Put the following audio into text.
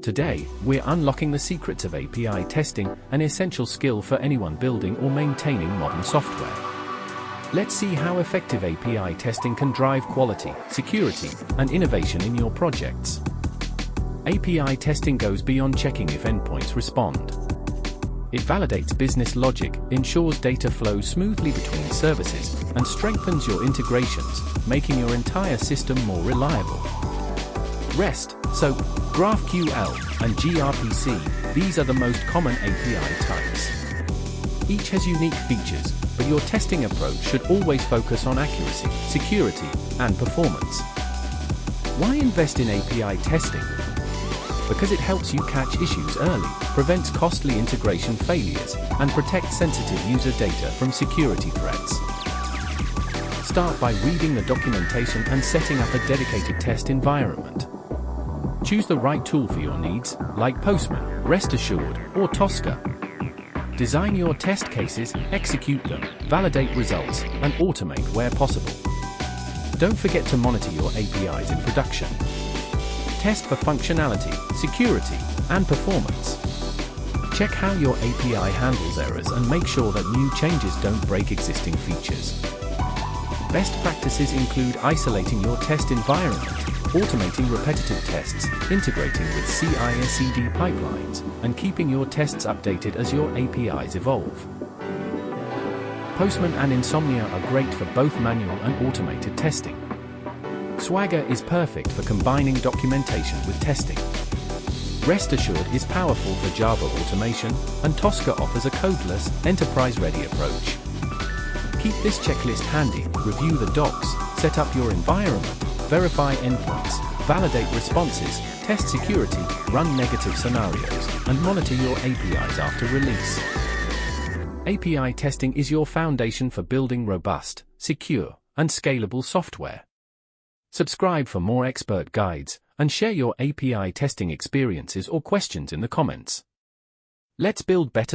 Today, we're unlocking the secrets of API testing, an essential skill for anyone building or maintaining modern software. Let's see how effective API testing can drive quality, security, and innovation in your projects. API testing goes beyond checking if endpoints respond. It validates business logic, ensures data flows smoothly between services, and strengthens your integrations, making your entire system more reliable. REST, SOAP, GraphQL, and gRPC, these are the most common API types. Each has unique features, but your testing approach should always focus on accuracy, security, and performance. Why invest in API testing? Because it helps you catch issues early, prevents costly integration failures, and protects sensitive user data from security threats. Start by reading the documentation and setting up a dedicated test environment. Choose the right tool for your needs, like Postman, Rest Assured, or Tosca. Design your test cases, execute them, validate results, and automate where possible. Don't forget to monitor your APIs in production. Test for functionality, security, and performance. Check how your API handles errors and make sure that new changes don't break existing features. Best practices include isolating your test environment, automating repetitive tests, integrating with CI/CD pipelines, and keeping your tests updated as your APIs evolve. Postman and Insomnia are great for both manual and automated testing. Swagger is perfect for combining documentation with testing. Rest Assured is powerful for Java automation, and Tosca offers a codeless, enterprise-ready approach. Keep this checklist handy, review the docs, set up your environment, verify endpoints, validate responses, test security, run negative scenarios, and monitor your APIs after release. API testing is your foundation for building robust, secure, and scalable software. Subscribe for more expert guides, and share your API testing experiences or questions in the comments. Let's build better